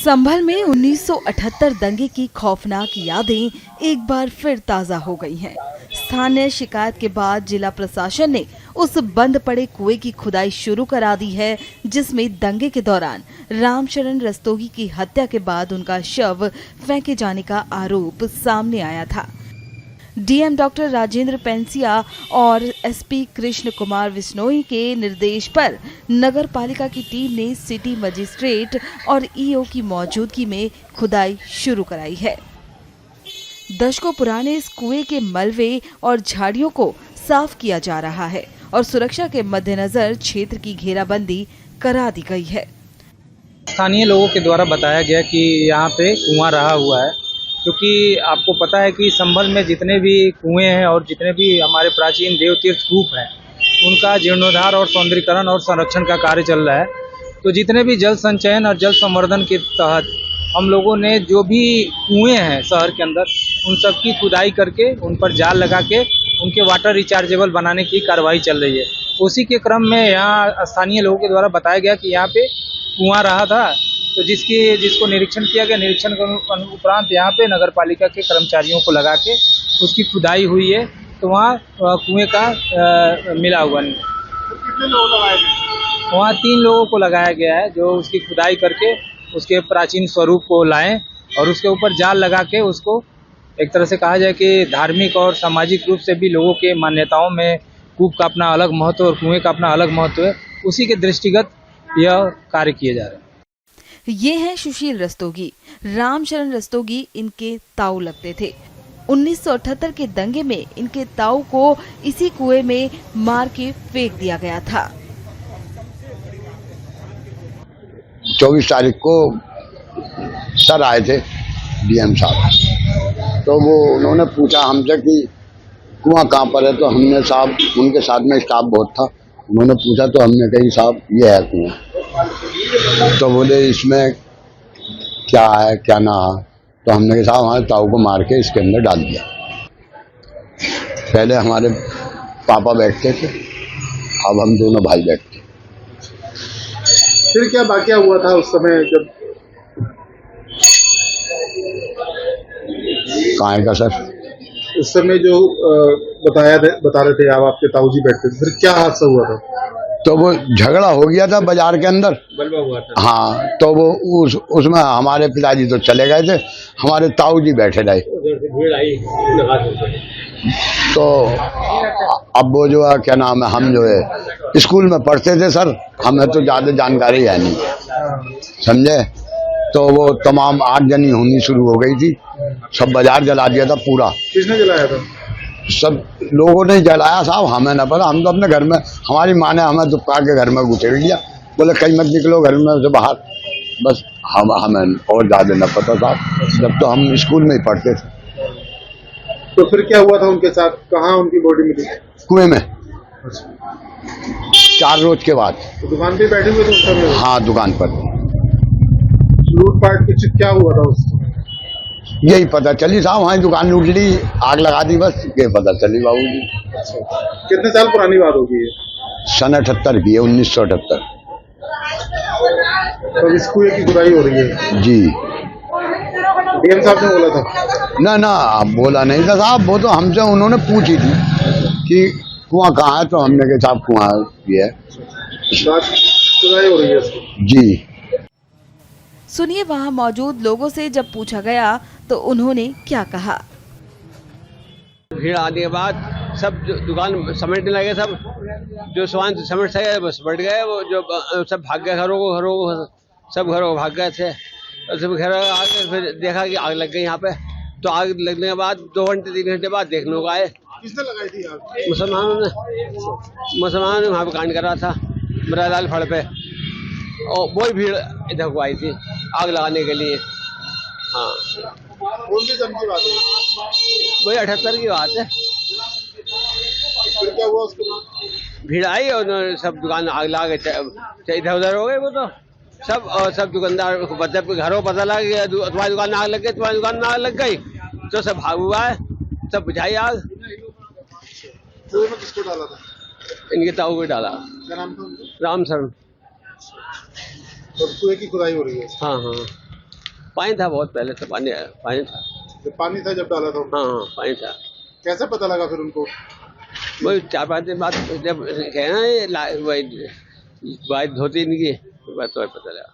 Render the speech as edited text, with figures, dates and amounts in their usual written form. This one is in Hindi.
संभल में 1978 दंगे की खौफनाक यादें एक बार फिर ताजा हो गई हैं। स्थानीय शिकायत के बाद जिला प्रशासन ने उस बंद पड़े कुएं की खुदाई शुरू करा दी है, जिसमें दंगे के दौरान रामशरण रस्तोगी की हत्या के बाद उनका शव फेंके जाने का आरोप सामने आया था। डीएम डॉक्टर राजेंद्र पेंसिया और एसपी कृष्ण कुमार विश्नोई के निर्देश पर नगर पालिका की टीम ने सिटी मजिस्ट्रेट और ईओ की मौजूदगी में खुदाई शुरू कराई है। दशकों पुराने इस कुएं के मलबे और झाड़ियों को साफ किया जा रहा है और सुरक्षा के मद्देनजर क्षेत्र की घेराबंदी करा दी गई है। स्थानीय लोगों के द्वारा बताया गया कि यहाँ पे कुआं रहा हुआ है, क्योंकि आपको पता है कि संभल में जितने भी कुएं हैं और जितने भी हमारे प्राचीन देव तीर्थ कूप हैं, उनका जीर्णोद्धार और सौंदर्यीकरण और संरक्षण का कार्य चल रहा है। तो जितने भी जल संचयन और जल संवर्धन के तहत हम लोगों ने जो भी कुएं हैं शहर के अंदर, उन सब की खुदाई करके उन पर जाल लगा के उनके वाटर रिचार्जेबल बनाने की कार्रवाई चल रही है। उसी के क्रम में यहाँ स्थानीय लोगों के द्वारा बताया गया कि यहाँ पे कुआं रहा था, तो जिसको निरीक्षण किया गया। निरीक्षण के उपरांत यहाँ पे नगर पालिका के कर्मचारियों को लगा के उसकी खुदाई हुई है, तो वहाँ कुएं का मिला हुआ नहीं। कितने लोग लगाए गए? वहाँ 3 लोगों को लगाया गया है, जो उसकी खुदाई करके उसके प्राचीन स्वरूप को लाएं और उसके ऊपर जाल लगा के उसको एक तरह से कहा जाए कि धार्मिक और सामाजिक रूप से भी लोगों के मान्यताओं में कूप का अपना अलग महत्व और कुएं का अपना अलग महत्व है, उसी के दृष्टिगत यह कार्य किए जा रहे हैं। ये हैं सुशील रस्तोगी। रामशरण रस्तोगी इनके ताऊ लगते थे। 1978 के दंगे में इनके ताऊ को इसी कुएं में मार के फेंक दिया गया था। 24 तारीख को सर आए थे डीएम साहब, तो वो उन्होंने पूछा हमसे कि कुआं कहाँ पर है, तो हमने साहब उनके साथ में स्टाफ बहुत था, उन्होंने पूछा तो हमने कही साहब ये है कुआं। तो बोले इसमें क्या है क्या ना है, तो हमने कहा साहब हमारे ताऊ को मार के इसके अंदर डाल दिया। पहले हमारे पापा बैठते थे, अब हम दोनों भाई बैठते। फिर क्या वाकया हुआ था उस समय जब? कहाँ का सर? उस समय जो बता रहे थे आप, आपके ताऊजी बैठते थे, फिर क्या हादसा हुआ था? तो वो झगड़ा हो गया था बाजार के अंदर, बलवा हुआ था। हाँ, तो वो उसमें हमारे पिताजी तो चले गए थे, हमारे ताऊ जी बैठे रहे। तो अब वो जो है क्या नाम है, हम जो है स्कूल में पढ़ते थे सर, हमें तो ज्यादा जानकारी है नहीं, समझे। तो वो तमाम आगजनी होनी शुरू हो गई थी, सब बाजार जला दिया था पूरा। किसने जलाया था? सब लोगों ने जलाया साहब, हमें न पता। हम तो अपने घर में, हमारी माँ ने हमें दुपका के घर में घुसेड़ लिया, बोले कहीं मत निकलो घर में से बाहर, बस हमें और ज्यादा न पता साहब, जब तो हम स्कूल में ही पढ़ते थे। तो फिर क्या हुआ था उनके साथ? कहाँ उनकी बॉडी मिली? कुएं में 4 रोज के बाद। तो दुकान पे बैठे हुए थे उस समय? हाँ, दुकान पर। लूटपाट कुछ क्या हुआ था उस समय? यही पता चली साहब, वहाँ दुकान लूट ली, आग लगा दी, बस ये पता चली बाबू जी। कितने साल पुरानी बात होगी ये? सन 78 की है, 1978। तो इस कुएं की खुदाई हो रही है जी। डीएम साहब ने बोला था? ना बोला नहीं था साहब, वो तो हमसे उन्होंने पूछी थी कि कुआं कहाँ है, तो हमने कहा साहब कुआं ये है। खुदाई हो रही है इसकी? जी। सुनिए वहां मौजूद लोगों से जब पूछा गया तो उन्होंने क्या कहा। भीड़ आने के बाद सब दुकान समेटने लगे, सब जो सामान समेट सके बस बढ़ गए, वो जो सब भाग गए घरों को सब घरों को भाग गए थे। सब घर आगे फिर देखा कि आग लग गई यहाँ पे। तो आग लगने के बाद 2 घंटे 3 घंटे बाद देखने लोग आए। किसने लगाई थी आग? मुसलमानों ने वहाँ पे कांड करा था मरादाल फड़ पे, और वही भीड़ इधर को आई थी आग लगाने के लिए। हाँ, कौन सी सन की बात है? वही 78 की बात है। फिर क्या हुआ उसके बाद? भीड़ आई और सब दुकान आग लगा के इधर उधर हो गए वो तो सब, और सब दुकानदार घरों पता लग गया तुम्हारी दुकान में आग लग गई, तुम्हारी दुकान में आग लग गई, तो सब भाग हुआ है, सब बुझाई आग। किसको डाला था? इनके ताऊ को डाला। क्या नाम था उनका? रामशरण। तो कुएं की खुदाई हो रही है? हाँ। पानी था बहुत पहले तो, पानी पानी था। तो पानी था जब डाला था? हाँ हाँ पानी था। कैसे पता लगा फिर उनको? वही 4-5 दिन बाद जब कहना ये बात धोती इनकी, बात तो पता लगा।